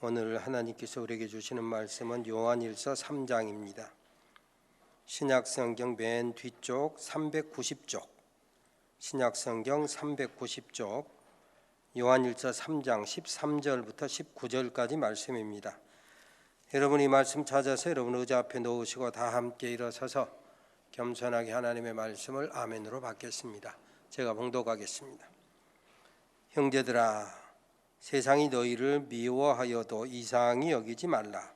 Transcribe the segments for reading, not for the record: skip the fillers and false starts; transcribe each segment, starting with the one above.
오늘 하나님께서 우리에게 주시는 말씀은 요한일서 3장입니다. 신약성경 맨 뒤쪽 390쪽, 신약성경 390쪽, 요한일서 3장 13절부터 19절까지 말씀입니다. 여러분 이 말씀 찾아서 여러분 의자 앞에 놓으시고 다 함께 일어서서 겸손하게 하나님의 말씀을 아멘으로 받겠습니다. 제가 봉독하겠습니다. 형제들아, 세상이 너희를 미워하여도 이상히 여기지 말라.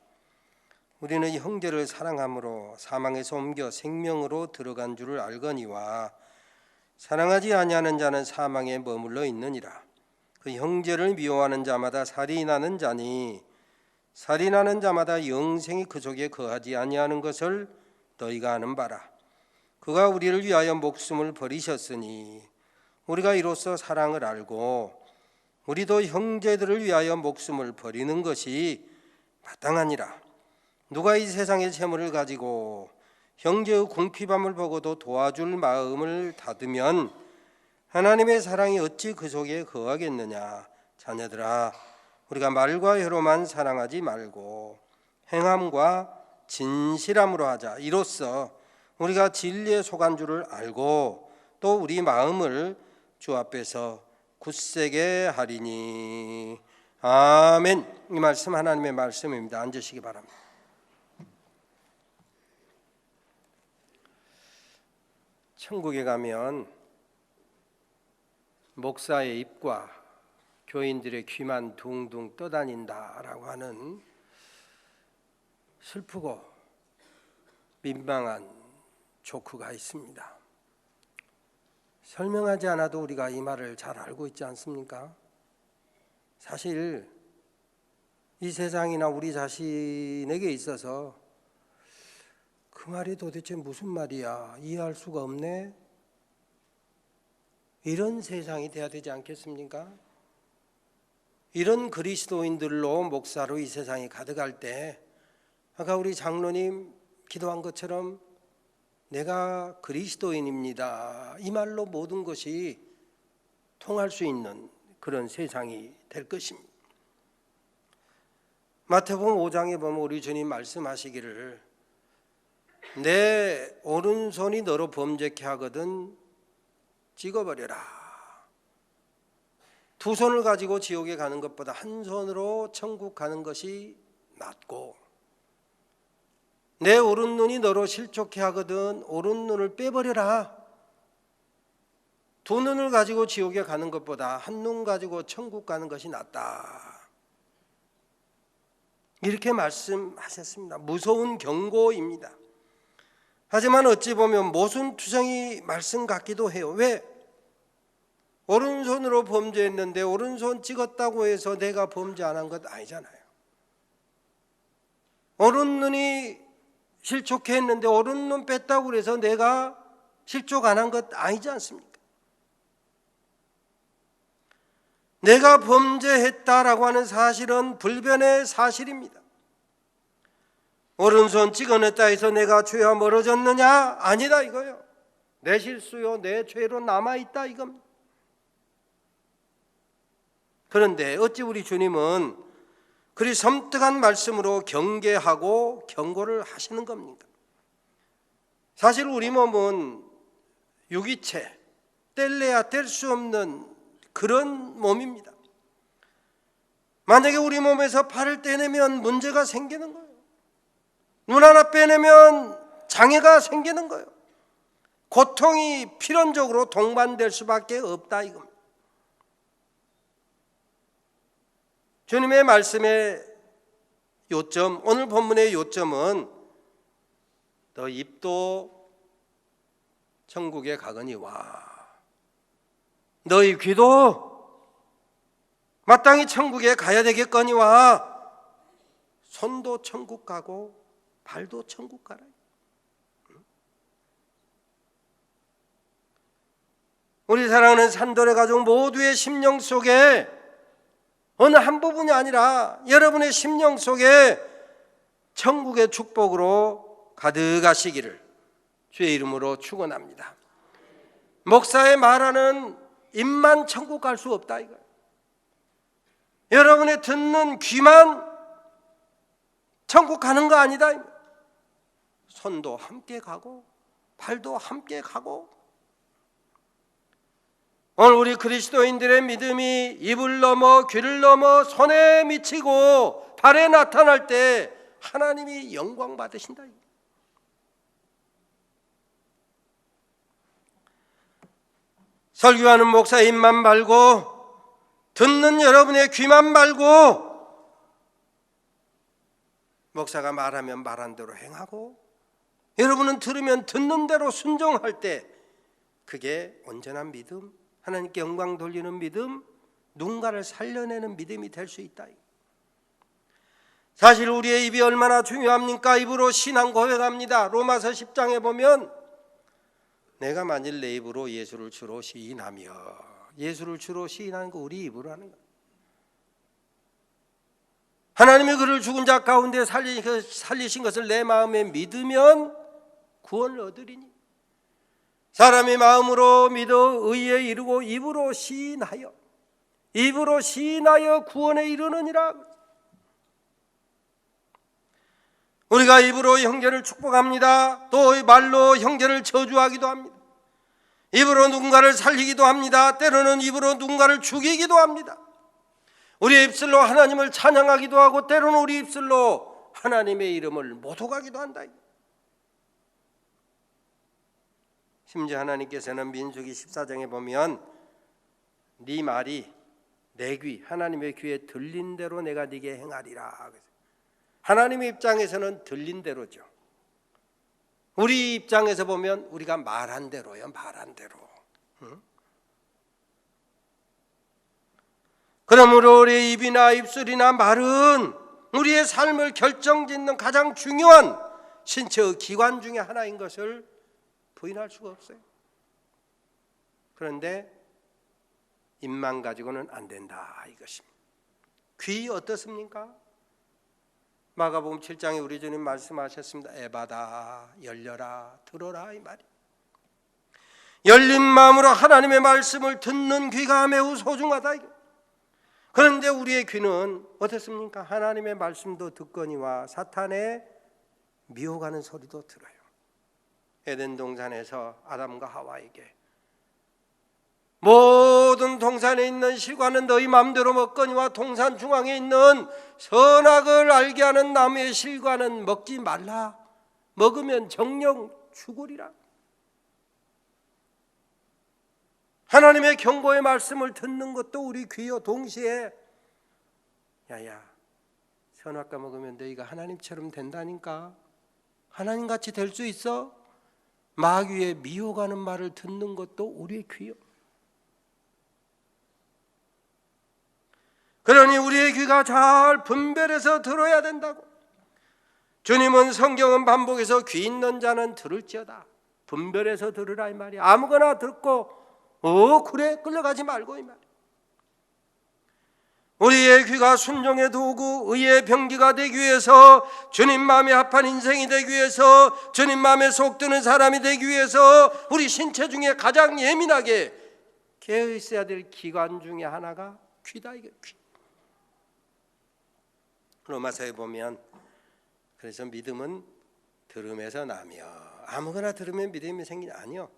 우리는 형제를 사랑함으로 사망에서 옮겨 생명으로 들어간 줄을 알거니와 사랑하지 아니하는 자는 사망에 머물러 있느니라. 그 형제를 미워하는 자마다 살인하는 자니 살인하는 자마다 영생이 그 속에 거하지 아니하는 것을 너희가 아는 바라. 그가 우리를 위하여 목숨을 버리셨으니 우리가 이로써 사랑을 알고 우리도 형제들을 위하여 목숨을 버리는 것이 마땅하니라. 누가 이 세상의 재물을 가지고 형제의 궁핍함을 보고도 도와줄 마음을 닫으면 하나님의 사랑이 어찌 그 속에 거하겠느냐. 자녀들아, 우리가 말과 혀로만 사랑하지 말고 행함과 진실함으로 하자. 이로써 우리가 진리에 속한 줄을 알고 또 우리 마음을 주 앞에서 굳세게 하리니. 아멘. 이 말씀 하나님의 말씀입니다. 앉으시기 바랍니다. 천국에 가면 목사의 입과 교인들의 귀만 둥둥 떠다닌다라고 하는 슬프고 민망한 조크가 있습니다. 설명하지 않아도 우리가 이 말을 잘 알고 있지 않습니까? 사실 이 세상이나 우리 자신에게 있어서 그 말이 도대체 무슨 말이야? 이해할 수가 없네? 이런 세상이 돼야 되지 않겠습니까? 이런 그리스도인들로 목사로 이 세상이 가득할 때 아까 우리 장로님 기도한 것처럼 내가 그리스도인입니다. 이 말로 모든 것이 통할 수 있는 그런 세상이 될 것입니다. 마태복음 5장에 보면 우리 주님 말씀하시기를 내 오른손이 너로 범죄케 하거든 찍어버려라. 두 손을 가지고 지옥에 가는 것보다 한 손으로 천국 가는 것이 낫고 내 오른 눈이 너로 실족해 하거든 오른 눈을 빼버려라. 두 눈을 가지고 지옥에 가는 것보다 한 눈 가지고 천국 가는 것이 낫다. 이렇게 말씀하셨습니다. 무서운 경고입니다. 하지만 어찌 보면 모순투성이 말씀 같기도 해요. 왜? 오른손으로 범죄했는데 오른손 찍었다고 해서 내가 범죄 안 한 것 아니잖아요. 오른 눈이 실족해 했는데 오른 눈 뺐다고 해서 내가 실족 안 한 것 아니지 않습니까? 내가 범죄했다라고 하는 사실은 불변의 사실입니다. 오른손 찍어냈다 해서 내가 죄와 멀어졌느냐? 아니다 이거요. 내 실수요, 내 죄로 남아있다 이겁니다. 그런데 어찌 우리 주님은 그리 섬뜩한 말씀으로 경계하고 경고를 하시는 겁니까? 사실 우리 몸은 유기체, 뗄래야 뗄 수 없는 그런 몸입니다. 만약에 우리 몸에서 팔을 떼내면 문제가 생기는 거예요. 눈 하나 빼내면 장애가 생기는 거예요. 고통이 필연적으로 동반될 수밖에 없다 이겁니다. 주님의 말씀의 요점, 오늘 본문의 요점은 너 입도 천국에 가거니와 너희 귀도 마땅히 천국에 가야 되겠거니와 손도 천국 가고 발도 천국 가라. 우리 사랑하는 산돌의 가족 모두의 심령 속에 어느 한 부분이 아니라 여러분의 심령 속에 천국의 축복으로 가득하시기를 주의 이름으로 축원합니다. 목사의 말하는 입만 천국 갈 수 없다 이거예요. 여러분의 듣는 귀만 천국 가는 거 아니다. 손도 함께 가고 발도 함께 가고. 오늘 우리 그리스도인들의 믿음이 입을 넘어 귀를 넘어 손에 미치고 발에 나타날 때 하나님이 영광 받으신다. 설교하는 목사의 입만 말고 듣는 여러분의 귀만 말고 목사가 말하면 말한 대로 행하고 여러분은 들으면 듣는 대로 순종할 때 그게 온전한 믿음, 하나님께 영광 돌리는 믿음, 누군가를 살려내는 믿음이 될 수 있다. 사실 우리의 입이 얼마나 중요합니까? 입으로 신앙 고백합니다. 로마서 10장에 보면 내가 만일 내 입으로 예수를 주로 시인하며, 예수를 주로 시인하는 거 우리 입으로 하는 거예요. 하나님이 그를 죽은 자 가운데 살리신 것을 내 마음에 믿으면 구원을 얻으리니 사람이 마음으로 믿어 의에 이르고 입으로 시인하여 구원에 이르느니라. 우리가 입으로 형제를 축복합니다. 또 말로 형제를 저주하기도 합니다. 입으로 누군가를 살리기도 합니다. 때로는 입으로 누군가를 죽이기도 합니다. 우리 입술로 하나님을 찬양하기도 하고 때로는 우리 입술로 하나님의 이름을 모독하기도 한다. 심지어 하나님께서는 민수기 14장에 보면 네 말이 내 귀, 하나님의 귀에 들린 대로 내가 네게 행하리라. 하나님의 입장에서는 들린 대로죠. 우리 입장에서 보면 우리가 말한 대로요, 말한 대로. 그러므로 우리의 입이나 입술이나 말은 우리의 삶을 결정짓는 가장 중요한 신체의 기관 중에 하나인 것을 부인할 수가 없어요. 그런데 입만 가지고는 안 된다 이것입니다. 귀 어떻습니까? 마가복음 7장에 우리 주님 말씀하셨습니다. 에바다, 열려라, 들어라 이 말이. 열린 마음으로 하나님의 말씀을 듣는 귀가 매우 소중하다. 그런데 우리의 귀는 어떻습니까? 하나님의 말씀도 듣거니와 사탄의 미혹하는 소리도 들어요. 에덴 동산에서 아담과 하와에게 모든 동산에 있는 실과는 너희 마음대로 먹거니와 동산 중앙에 있는 선악을 알게 하는 나무의 실과는 먹지 말라. 먹으면 정령 죽으리라. 하나님의 경고의 말씀을 듣는 것도 우리 귀요. 동시에 야야, 선악과 먹으면 너희가 하나님처럼 된다니까. 하나님같이 될 수 있어? 마귀의 미혹하는 말을 듣는 것도 우리의 귀요. 그러니 우리의 귀가 잘 분별해서 들어야 된다고. 주님은 성경은 반복해서 귀 있는 자는 들을지어다. 분별해서 들으라 이 말이야. 아무거나 듣고 그래 끌려가지 말고 이 말이야. 우리의 귀가 순종의 도구, 의의 병기가 되기 위해서, 주님 마음에 합한 인생이 되기 위해서, 주님 마음에 속드는 사람이 되기 위해서 우리 신체 중에 가장 예민하게 깨어 있어야 될 기관 중에 하나가 귀다. 이게 귀. 로마서에 보면 그래서 믿음은 들음에서 나며, 아무거나 들으면 믿음이 생기냐? 아니요,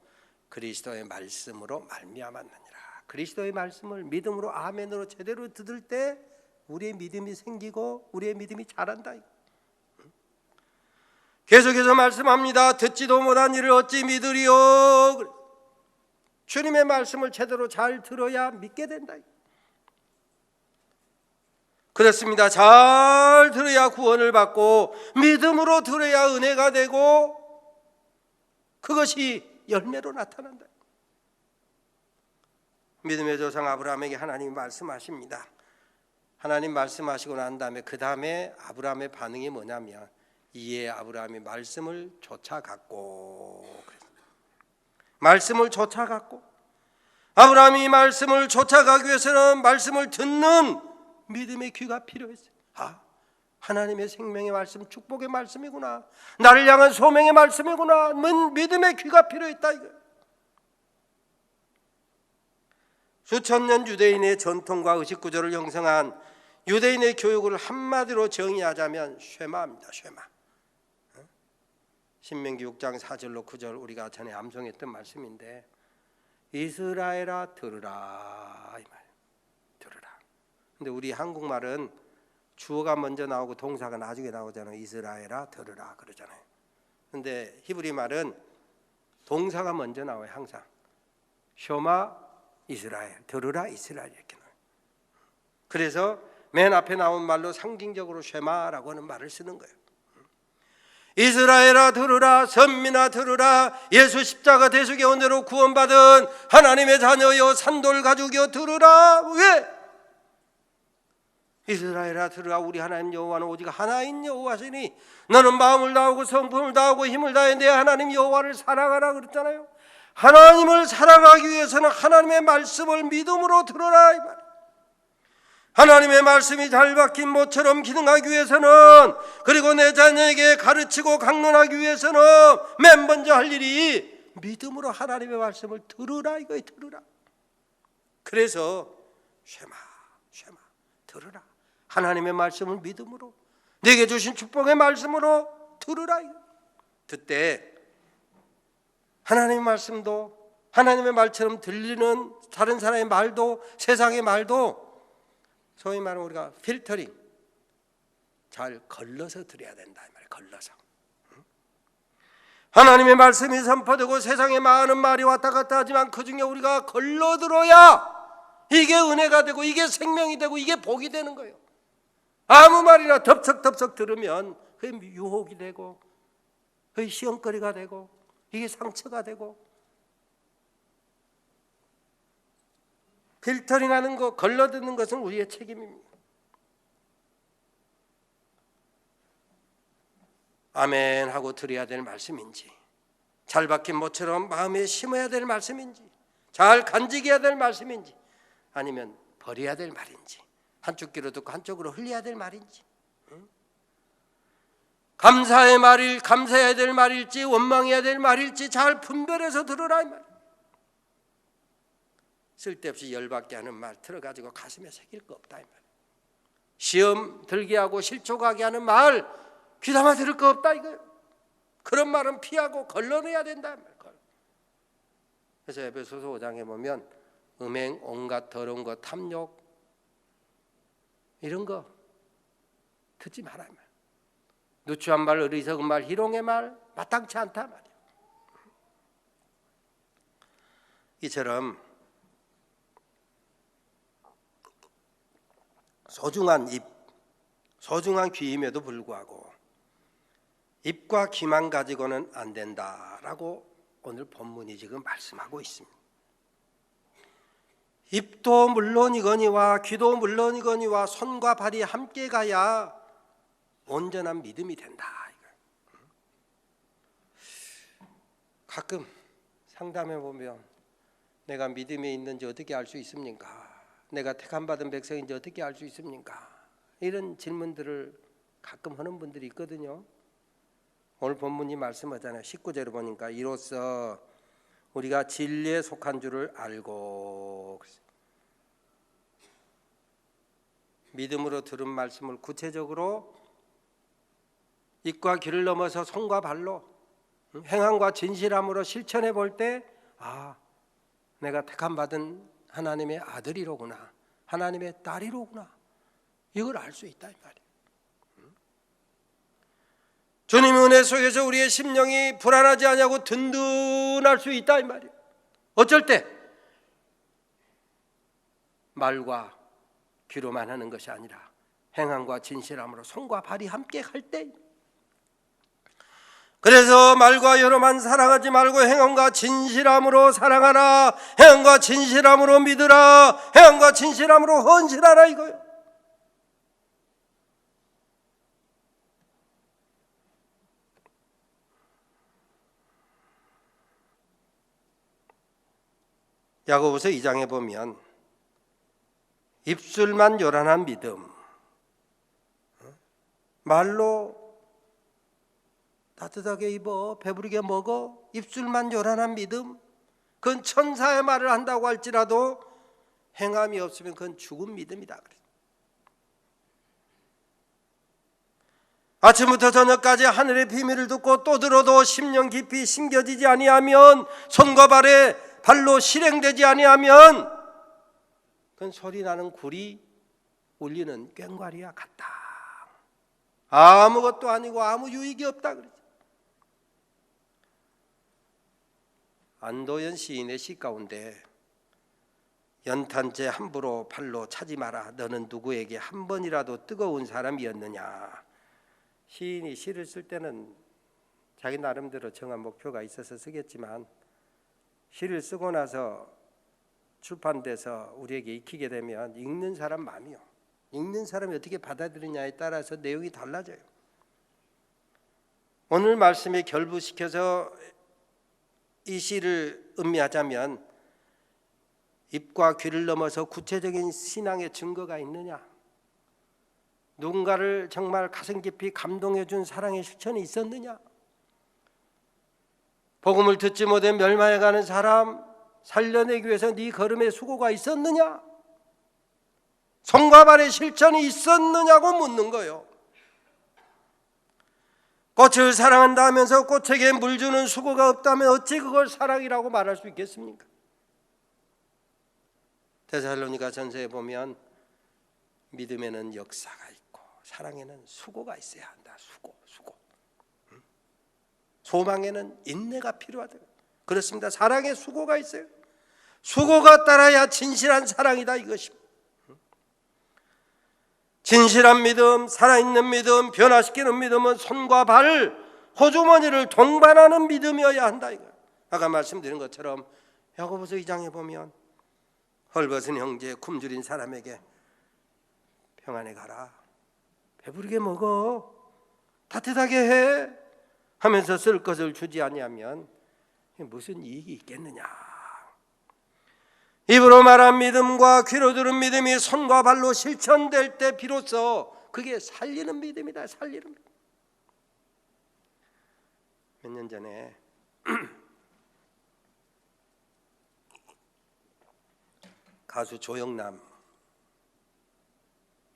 그리스도의 말씀으로 말미암았느니라. 그리스도의 말씀을 믿음으로 아멘으로 제대로 듣을 때 우리의 믿음이 생기고 우리의 믿음이 자란다. 계속해서 말씀합니다. 듣지도 못한 일을 어찌 믿으리요. 주님의 말씀을 제대로 잘 들어야 믿게 된다. 그렇습니다. 잘 들어야 구원을 받고 믿음으로 들어야 은혜가 되고 그것이 열매로 나타난다. 믿음의 조상 아브라함에게 하나님이 말씀하십니다. 하나님 말씀하시고 난 다음에 그 다음에 아브라함의 반응이 뭐냐면 이에 아브라함이 말씀을 쫓아갔고, 말씀을 쫓아갔고, 아브라함이 말씀을 쫓아가기 위해서는 말씀을 듣는 믿음의 귀가 필요했어요. 하나님의 생명의 말씀, 축복의 말씀이구나, 나를 향한 소명의 말씀이구나, 믿음의 귀가 필요했다 이거. 수천 년 유대인의 전통과 의식 구조를 형성한 유대인의 교육을 한마디로 정의하자면 쉐마입니다. 쉐마. 신명기 6장 4절로 9절 우리가 전에 암송했던 말씀인데, 이스라엘아 들으라 이 말. 들으라. 근데 우리 한국말은 주어가 먼저 나오고 동사가 나중에 나오잖아요. 이스라엘아 들으라 그러잖아요. 근데 히브리 말은 동사가 먼저 나와요. 항상. 쇼마 이스라엘, 들으라 이스라엘 이렇게 나와요. 그래서 맨 앞에 나온 말로 상징적으로 쉐마라고 하는 말을 쓰는 거예요. 이스라엘아 들으라, 선민아 들으라, 예수 십자가 대속의 은혜로 구원받은 하나님의 자녀여 산돌 가족이여 들으라. 왜? 이스라엘아 들으라, 우리 하나님 여호와는 오직 하나인 여호와시니 너는 마음을 다하고 성품을 다하고 힘을 다해 내 하나님 여호와를 사랑하라 그랬잖아요. 하나님을 사랑하기 위해서는 하나님의 말씀을 믿음으로 들어라 이 말. 하나님의 말씀이 잘 박힌 모처럼 기능하기 위해서는, 그리고 내 자녀에게 가르치고 강론하기 위해서는 맨 먼저 할 일이 믿음으로 하나님의 말씀을 들으라 이거예요. 들으라. 그래서 쉐마 들으라. 하나님의 말씀을 믿음으로, 내게 주신 축복의 말씀으로 들으라. 그때 하나님의 말씀도, 하나님의 말처럼 들리는 다른 사람의 말도, 세상의 말도 소위 말하면 우리가 필터링 잘 걸러서 들어야 된다 이 말이에요. 걸러서. 하나님의 말씀이 선포되고 세상에 많은 말이 왔다 갔다 하지만 그중에 우리가 걸러 들어야 이게 은혜가 되고 이게 생명이 되고 이게 복이 되는 거예요. 아무 말이나 덥석덥석 들으면 그게 유혹이 되고 그게 시험거리가 되고 이게 상처가 되고, 필터링하는 거, 걸러듣는 것은 우리의 책임입니다. 아멘 하고 들어야 될 말씀인지, 잘 박힌 모처럼 마음에 심어야 될 말씀인지, 잘 간직해야 될 말씀인지, 아니면 버려야 될 말인지, 한쪽 귀로 듣고 한쪽으로 흘려야 될 말인지, 감사의 말일, 감사해야 될 말일지 원망해야 될 말일지 잘 분별해서 들으라 이 말. 쓸데없이 열받게 하는 말 들어가지고 가슴에 새길 거 없다 이 말. 시험 들게 하고 실족하게 하는 말 귀담아 들을 거 없다 이거예요. 그런 말은 피하고 걸러내야 된다 이 말. 그래서 에베소서 5장에 보면 음행, 온갖 더러운 거, 탐욕 이런 거 듣지 마라 이 말. 누추한 말, 어리석은 말, 희롱의 말 마땅치 않다 말이야. 이처럼 소중한 입, 소중한 귀임에도 불구하고 입과 귀만 가지고는 안 된다라고 오늘 본문이 지금 말씀하고 있습니다. 입도 물론이거니와 귀도 물론이거니와 손과 발이 함께 가야 온전한 믿음이 된다. 가끔 상담해 보면 내가 믿음에 있는지 어떻게 알 수 있습니까? 내가 택함받은 백성인지 어떻게 알 수 있습니까? 이런 질문들을 가끔 하는 분들이 있거든요. 오늘 본문이 말씀하잖아요. 19절을 보니까 이로써 우리가 진리에 속한 줄을 알고, 믿음으로 들은 말씀을 구체적으로 입과 귀를 넘어서 손과 발로 행함과 진실함으로 실천해 볼 때, 아, 내가 택함받은 하나님의 아들이로구나, 하나님의 딸이로구나, 이걸 알 수 있다 이 말이에요. 주님의 은혜 속에서 우리의 심령이 불안하지 않냐고 든든할 수 있다 이 말이에요. 어쩔 때 말과 귀로만 하는 것이 아니라 행함과 진실함으로 손과 발이 함께 할 때, 그래서 말과 여로만 사랑하지 말고 행함과 진실함으로 사랑하라, 행함과 진실함으로 믿으라, 행함과 진실함으로 헌신하라 이거예요. 야고보서 2장에 보면 입술만 요란한 믿음, 말로 따뜻하게 입어 배부르게 먹어, 입술만 요란한 믿음, 그건 천사의 말을 한다고 할지라도 행함이 없으면 그건 죽은 믿음이다. 아침부터 저녁까지 하늘의 비밀을 듣고 또 들어도 심령 깊이 심겨지지 아니하면, 손과 발로 실행되지 아니하면 그건 소리 나는 굴이 울리는 꽹과리와 같다. 아무것도 아니고 아무 유익이 없다 그러죠. 안도연 시인의 시 가운데 연탄재 함부로 발로 차지 마라. 너는 누구에게 한 번이라도 뜨거운 사람이었느냐. 시인이 시를 쓸 때는 자기 나름대로 정한 목표가 있어서 쓰겠지만, 시를 쓰고 나서 출판돼서 우리에게 익히게 되면 읽는 사람 마음이요, 읽는 사람이 어떻게 받아들이냐에 따라서 내용이 달라져요. 오늘 말씀에 결부시켜서 이 시를 음미하자면, 입과 귀를 넘어서 구체적인 신앙의 증거가 있느냐, 누군가를 정말 가슴 깊이 감동해 준 사랑의 실천이 있었느냐, 복음을 듣지 못해 멸망해가는 사람 살려내기 위해서 네 걸음에 수고가 있었느냐, 손과 발의 실천이 있었느냐고 묻는 거예요. 꽃을 사랑한다 하면서 꽃에게 물 주는 수고가 없다면 어찌 그걸 사랑이라고 말할 수 있겠습니까? 데살로니가 전서에 보면 믿음에는 역사가 있고 사랑에는 수고가 있어야 한다. 수고. 소망에는 인내가 필요하다. 그렇습니다. 사랑에 수고가 있어요. 수고가 따라야 진실한 사랑이다 이것입니다. 진실한 믿음, 살아있는 믿음, 변화시키는 믿음은 손과 발, 호주머니를 동반하는 믿음이어야 한다 이거. 아까 말씀드린 것처럼 야고보서 2장에 보면 헐벗은 형제, 굶주린 사람에게 평안에 가라, 배부르게 먹어, 따뜻하게 해 하면서 쓸 것을 주지 아니하면 무슨 이익이 있겠느냐. 입으로 말한 믿음과 귀로 들은 믿음이 손과 발로 실천될 때 비로소 그게 살리는 믿음이다. 살리는 믿음. 몇 년 전에 가수 조영남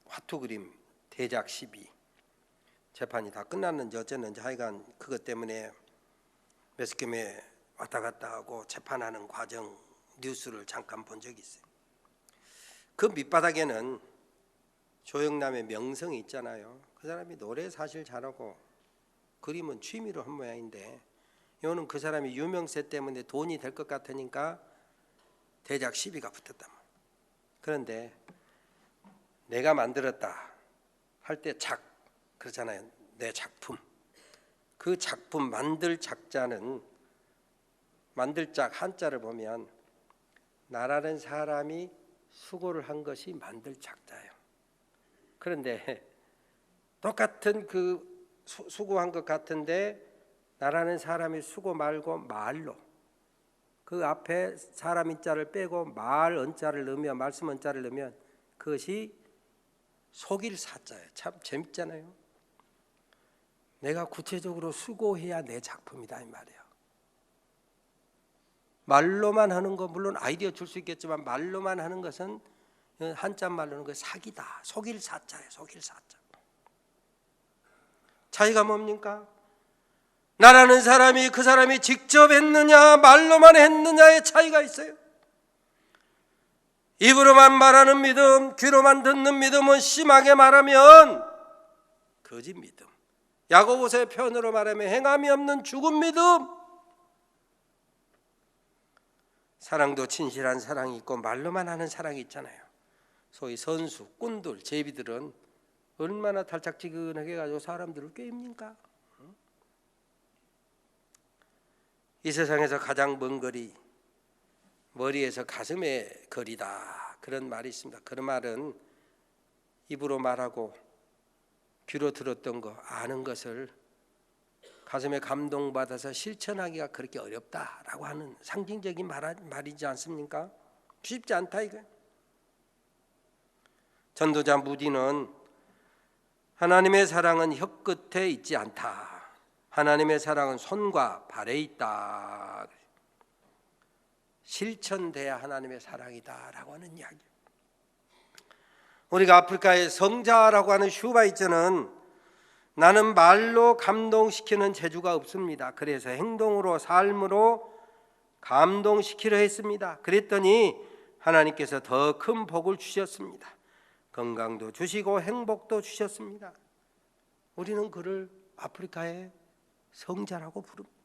화투 그림 대작 시비 재판이 다 끝났는지 어쨌는지 하여간 그것 때문에 매스컴에 왔다 갔다 하고 재판하는 과정 뉴스를 잠깐 본 적이 있어요. 그 밑바닥에는 조영남의 명성이 있잖아요. 그 사람이 노래 사실 잘하고 그림은 취미로 한 모양인데, 이거는 그 사람이 유명세 때문에 돈이 될 것 같으니까 대작 시비가 붙었단 말이에요. 그런데 내가 만들었다 할 때 그렇잖아요. 내 작품. 그 작품 만들 작자는, 만들 작 한자를 보면 나라는 사람이 수고를 한 것이 만들 작자예요. 그런데 똑같은 그 수고한 것 같은데 나라는 사람이 수고 말고 말로, 그 앞에 사람 인자를 빼고 말 언자를 넣으면, 말씀 언자를 넣으면 그것이 속일 사자예요. 참 재밌잖아요. 내가 구체적으로 수고해야 내 작품이다 이 말이에요. 말로만 하는 거, 물론 아이디어 줄 수 있겠지만 말로만 하는 것은 한자 말로는 그 사기다. 속일 사자예요. 속일 사자. 차이가 뭡니까? 나라는 사람이 그 사람이 직접 했느냐 말로만 했느냐의 차이가 있어요. 입으로만 말하는 믿음, 귀로만 듣는 믿음은 심하게 말하면 거짓 믿음, 야고보서의 표현으로 말하면 행함이 없는 죽은 믿음. 사랑도 진실한 사랑이 있고 말로만 하는 사랑이 있잖아요. 소위 선수, 꾼들, 제비들은 얼마나 달짝지근하게 가지고 사람들을 꿰입니까? 이 세상에서 가장 먼 거리, 머리에서 가슴의 거리다, 그런 말이 있습니다. 그런 말은 입으로 말하고 귀로 들었던 거, 아는 것을 가슴에 감동받아서 실천하기가 그렇게 어렵다라고 하는 상징적인 말이지 않습니까? 쉽지 않다 이거. 전도자 무디는 하나님의 사랑은 혀끝에 있지 않다. 하나님의 사랑은 손과 발에 있다. 실천돼야 하나님의 사랑이다라고 하는 이야기. 우리가 아프리카의 성자라고 하는 슈바이처는 나는 말로 감동시키는 재주가 없습니다. 그래서 행동으로 삶으로 감동시키려 했습니다. 그랬더니 하나님께서 더 큰 복을 주셨습니다. 건강도 주시고 행복도 주셨습니다. 우리는 그를 아프리카의 성자라고 부릅니다.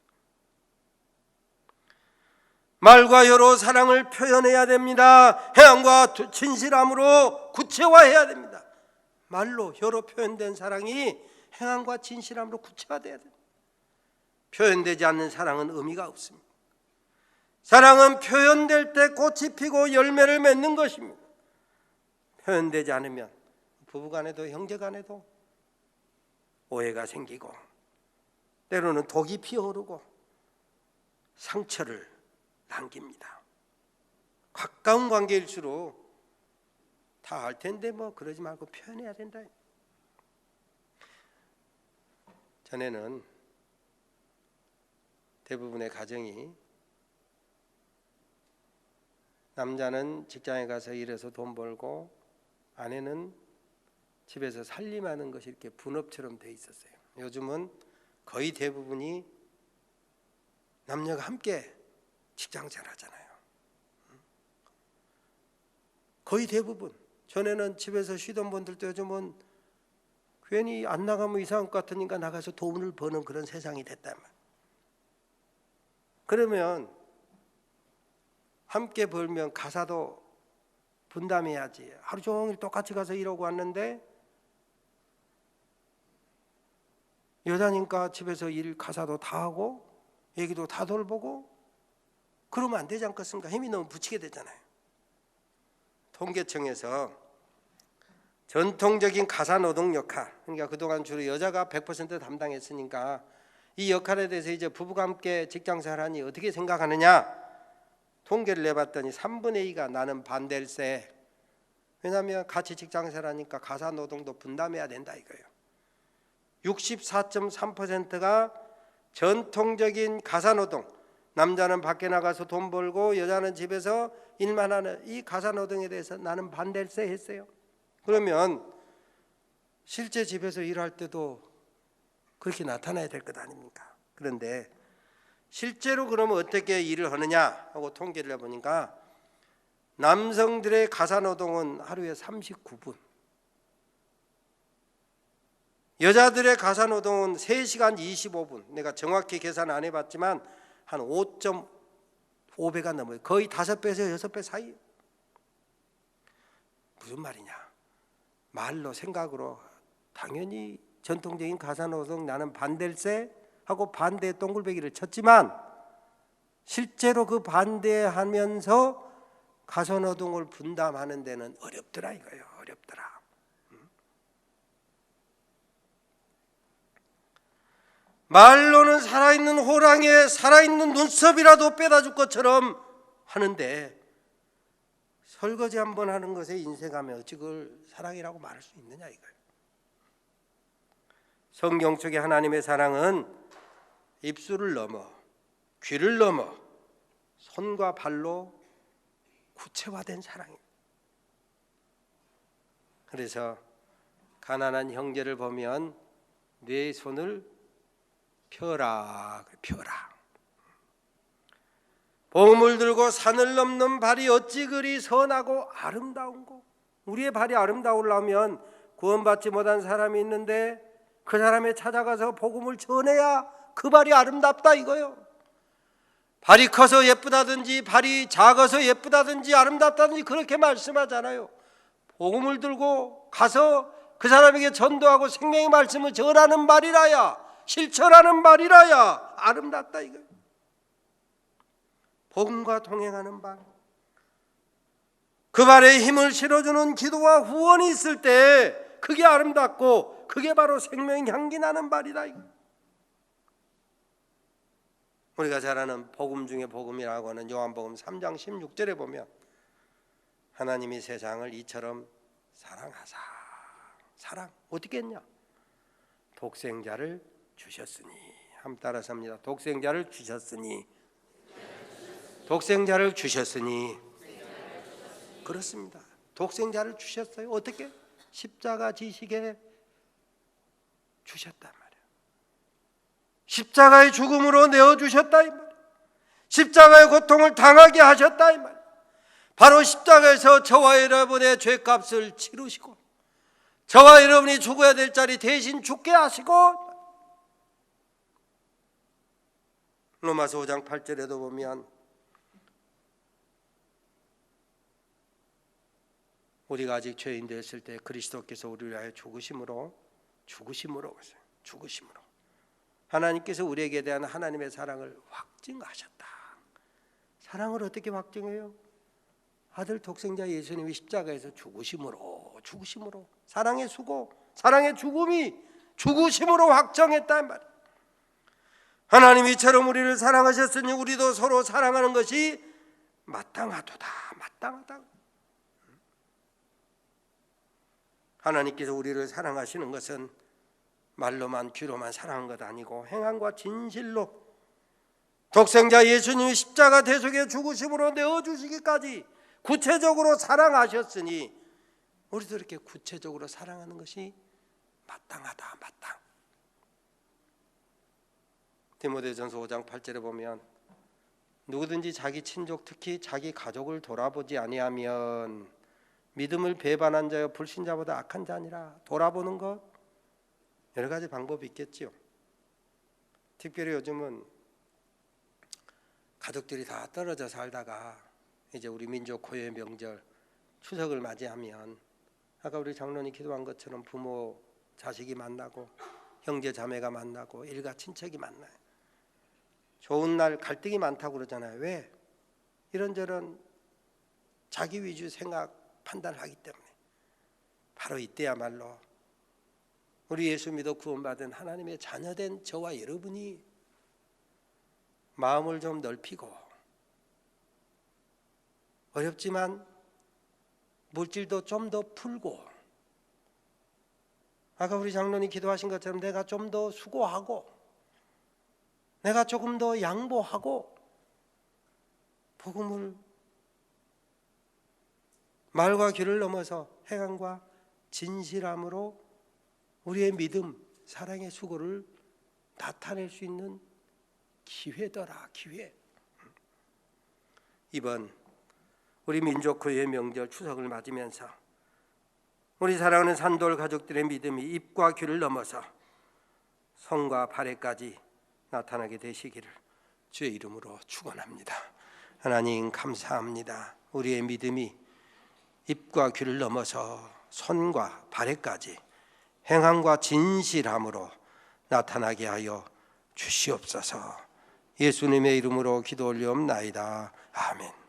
말과 혀로 사랑을 표현해야 됩니다. 행함과 진실함으로 구체화해야 됩니다. 말로 혀로 표현된 사랑이 행함과 진실함으로 구체화돼야 됩니다. 표현되지 않는 사랑은 의미가 없습니다. 사랑은 표현될 때 꽃이 피고 열매를 맺는 것입니다. 표현되지 않으면 부부간에도 형제간에도 오해가 생기고 때로는 독이 피어오르고 상처를 남깁니다. 가까운 관계일수록 다 알 텐데 뭐 그러지 말고 표현해야 된다. 전에는 대부분의 가정이 남자는 직장에 가서 일해서 돈 벌고 아내는 집에서 살림하는 것이 이렇게 분업처럼 돼 있었어요. 요즘은 거의 대부분이 남녀가 함께 직장생활 하잖아요. 거의 대부분. 전에는 집에서 쉬던 분들도 요즘은 괜히 안 나가면 이상할 것 같으니까 나가서 돈을 버는 그런 세상이 됐단 말이에요. 그러면 함께 벌면 가사도 분담해야지. 하루 종일 똑같이 가서 일하고 왔는데 여자니까 집에서 일 가사도 다 하고 얘기도 다 돌보고 그러면 안 되지 않겠습니까? 힘이 너무 붙이게 되잖아요. 통계청에서 전통적인 가사노동 역할, 그러니까 그동안 주로 여자가 100% 담당했으니까 이 역할에 대해서 이제 부부가 함께 직장생활하니 어떻게 생각하느냐 통계를 내봤더니 3분의 2가 나는 반댈세. 왜냐하면 같이 직장생활하니까 가사노동도 분담해야 된다 이거예요. 64.3%가 전통적인 가사노동, 남자는 밖에 나가서 돈 벌고 여자는 집에서 일만 하는 이 가사노동에 대해서 나는 반댈세 했어요. 그러면 실제 집에서 일할 때도 그렇게 나타나야 될 것 아닙니까? 그런데 실제로 그러면 어떻게 일을 하느냐 하고 통계를 해보니까 남성들의 가사노동은 하루에 39분, 여자들의 가사노동은 3시간 25분. 내가 정확히 계산 안 해봤지만 한 5.5배가 넘어요. 거의 5배에서 6배 사이. 무슨 말이냐? 말로 생각으로 당연히 전통적인 가사노동 나는 반댈세 하고 반대의 동글배기를 쳤지만 실제로 그 반대하면서 가사노동을 분담하는 데는 어렵더라 이거예요. 어렵더라. 말로는 살아있는 호랑이에 살아있는 눈썹이라도 빼다 줄 것처럼 하는데 설거지 한번 하는 것에 인색하며 어찌 그걸 사랑이라고 말할 수 있느냐 이거예요. 성경 속의 하나님의 사랑은 입술을 넘어 귀를 넘어 손과 발로 구체화된 사랑입니다. 그래서 가난한 형제를 보면 네 손을 펴라. 복음을 들고 산을 넘는 발이 어찌 그리 선하고 아름다운고. 우리의 발이 아름다우려면 구원받지 못한 사람이 있는데 그 사람에 찾아가서 복음을 전해야 그 발이 아름답다 이거요. 발이 커서 예쁘다든지 발이 작아서 예쁘다든지 아름답다든지 그렇게 말씀하잖아요. 복음을 들고 가서 그 사람에게 전도하고 생명의 말씀을 전하는 말이라야, 실천하는 말이라야 아름답다 이거예요. 복음과 동행하는 발, 그 발에 힘을 실어주는 기도와 후원이 있을 때 그게 아름답고 그게 바로 생명의 향기 나는 발이다 이거. 우리가 잘 아는 복음 중에 복음이라고 하는 요한복음 3장 16절에 보면 하나님이 세상을 이처럼 사랑하사. 사랑 어떻게 했냐? 독생자를 주셨으니. 한번 따라서 합니다. 독생자를 주셨으니. 독생자를 주셨으니. 그렇습니다. 독생자를 주셨어요. 어떻게? 십자가 지시게 주셨단 말이에요. 십자가의 죽음으로 내어주셨다 이 말이에요. 십자가의 고통을 당하게 하셨다 이 말이에요. 바로 십자가에서 저와 여러분의 죄값을 치르시고 저와 여러분이 죽어야 될 자리 대신 죽게 하시고, 로마서 5장 8절에도 보면 우리가 아직 죄인 되었을 때 그리스도께서 우리를 위하여 죽으심으로 하나님께서 우리에게 대한 하나님의 사랑을 확증하셨다. 사랑을 어떻게 확증해요? 아들 독생자 예수님이 십자가에서 죽으심으로 사랑의 수고, 사랑의 죽음이 죽으심으로 확정했단 말이에요. 하나님이 이처럼 우리를 사랑하셨으니 우리도 서로 사랑하는 것이 마땅하도다. 마땅하다. 하나님께서 우리를 사랑하시는 것은 말로만 귀로만 사랑한 것 아니고 행함과 진실로 독생자 예수님이 십자가 대속에 죽으심으로 내어주시기까지 구체적으로 사랑하셨으니 우리도 이렇게 구체적으로 사랑하는 것이 마땅하다. 마땅. 디모데전서 5장 8절에 보면 누구든지 자기 친족 특히 자기 가족을 돌아보지 아니하면 믿음을 배반한 자여 불신자보다 악한 자니라. 돌아보는 것 여러 가지 방법이 있겠죠. 특별히 요즘은 가족들이 다 떨어져 살다가 이제 우리 민족 고유의 명절 추석을 맞이하면 아까 우리 장로님 기도한 것처럼 부모 자식이 만나고 형제 자매가 만나고 일가 친척이 만나요. 좋은 날 갈등이 많다고 그러잖아요. 왜? 이런저런 자기 위주 생각 판단을 하기 때문에. 바로 이때야말로 우리 예수 믿어 구원받은 하나님의 자녀된 저와 여러분이 마음을 좀 넓히고 어렵지만 물질도 좀 더 풀고 아까 우리 장로님 기도하신 것처럼 내가 좀 더 수고하고 내가 조금 더 양보하고 복음을 말과 귀를 넘어서 행함과 진실함으로 우리의 믿음, 사랑의 수고를 나타낼 수 있는 기회더라. 기회. 이번 우리 민족 고유의 명절 추석을 맞으면서 우리 사랑하는 산돌 가족들의 믿음이 입과 귀를 넘어서 손과 발에까지 나타나게 되시기를 주의 이름으로 축원합니다. 하나님 감사합니다. 우리의 믿음이 입과 귀를 넘어서 손과 발에까지 행함과 진실함으로 나타나게 하여 주시옵소서. 예수님의 이름으로 기도 올리옵나이다. 아멘.